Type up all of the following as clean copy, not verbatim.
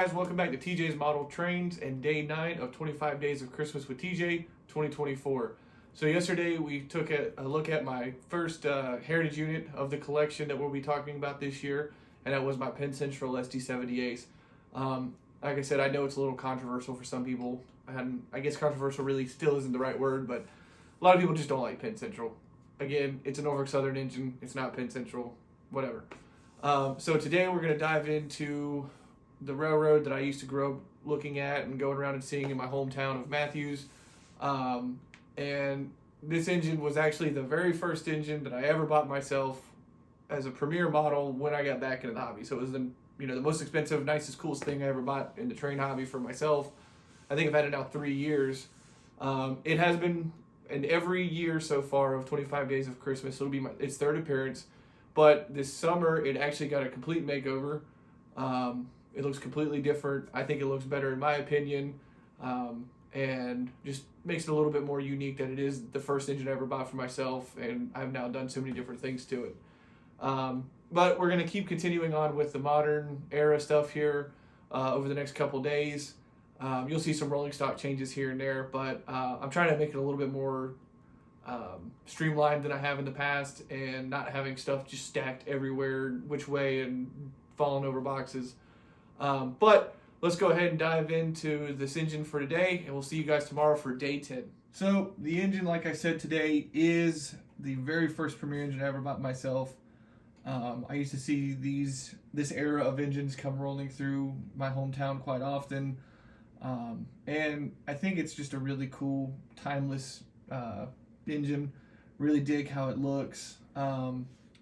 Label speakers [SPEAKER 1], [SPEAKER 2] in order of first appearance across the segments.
[SPEAKER 1] guys, welcome back to TJ's Model Trains and day 9 of 25 Days of Christmas with TJ 2024. So yesterday we took a look at my first heritage unit of the collection that we'll be talking about this year, and that was my Penn Central SD70 ACe. Like I said, I know it's a little controversial for some people, and I guess controversial really still isn't the right word, but a lot of people just don't like Penn Central. Again, it's a Norfolk Southern engine, it's not Penn Central, whatever. So today we're going to dive into the railroad that I used to grow up looking at and going around and seeing in my hometown of Matthews. And this engine was actually the very first engine that I ever bought myself as a Premier model when I got back into the hobby. So it was the most expensive, nicest, coolest thing I ever bought in the train hobby for myself. I think I've had it now 3 years. It has been in every year so far of 25 Days of Christmas. It'll be its third appearance. But this summer, it actually got a complete makeover. It looks completely different. I think it looks better in my opinion, and just makes it a little bit more unique that it is the first engine I ever bought for myself, and I've now done so many different things to it. But we're going to keep continuing on with the modern era stuff here over the next couple days. You'll see some rolling stock changes here and there, but I'm trying to make it a little bit more streamlined than I have in the past, and not having stuff just stacked everywhere which way and falling over boxes. But let's go ahead and dive into this engine for today, and we'll see you guys tomorrow for day 10. So the engine, like I said, today is the very first Premier engine I ever bought myself. I used to see this era of engines come rolling through my hometown quite often, and I think it's just a really cool, timeless engine. Really dig how it looks.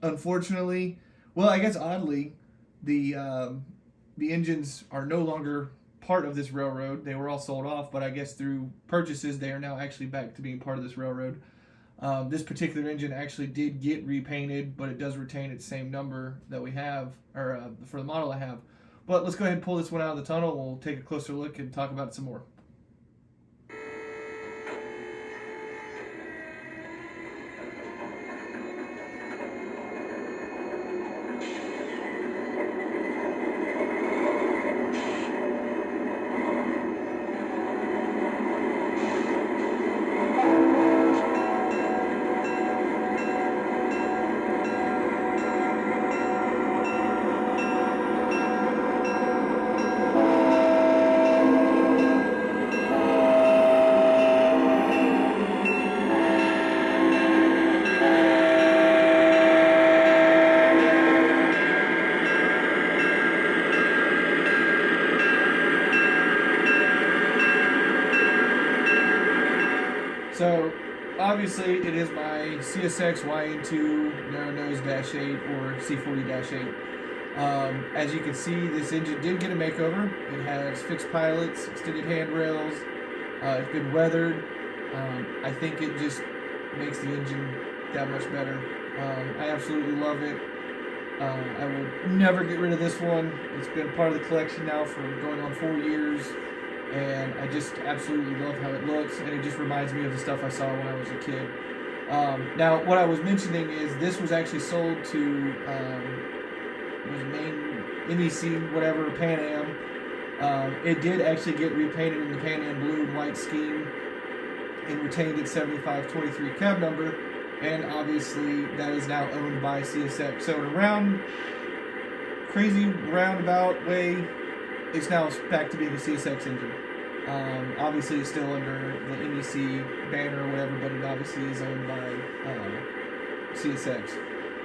[SPEAKER 1] Unfortunately, well, I guess oddly, the engines are no longer part of this railroad. They were all sold off, but I guess through purchases, they are now actually back to being part of this railroad. This particular engine actually did get repainted, but it does retain its same number that we have, or for the model I have. But let's go ahead and pull this one out of the tunnel. We'll take a closer look and talk about it some more. So obviously it is my CSX YN2 Narrow Nose -8 or C40-8. As you can see, this engine did get a makeover. It has fixed pilots, extended handrails. It's been weathered. I think it just makes the engine that much better. I absolutely love it. I will never get rid of this one. It's been part of the collection now for going on 4 years. And I just absolutely love how it looks, and it just reminds me of the stuff I saw when I was a kid. Now, what I was mentioning is this was actually sold to main MEC, whatever, Pan Am. It did actually get repainted in the Pan Am blue and white scheme and retained its 7523 cab number, and obviously that is now owned by CSX. So in a crazy roundabout way, it's now back to being a CSX engine. Obviously, it's still under the MEC banner or whatever, but it obviously is owned by CSX.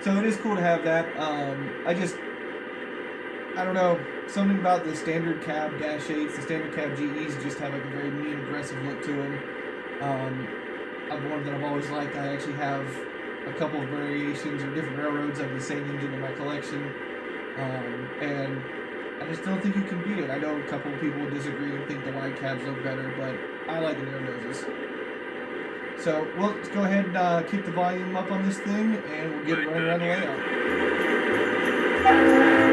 [SPEAKER 1] So it is cool to have that. I don't know, something about the standard cab -8s, the standard cab GEs just have like a very mean, aggressive look to them. One that I've always liked. I actually have a couple of variations or different railroads of the same engine in my collection, and I just don't think you can beat it. I know a couple of people disagree and think the wide cabs look better, but I like the narrow noses. So, well, let's go ahead and keep the volume up on this thing, and we'll get it running around the layout.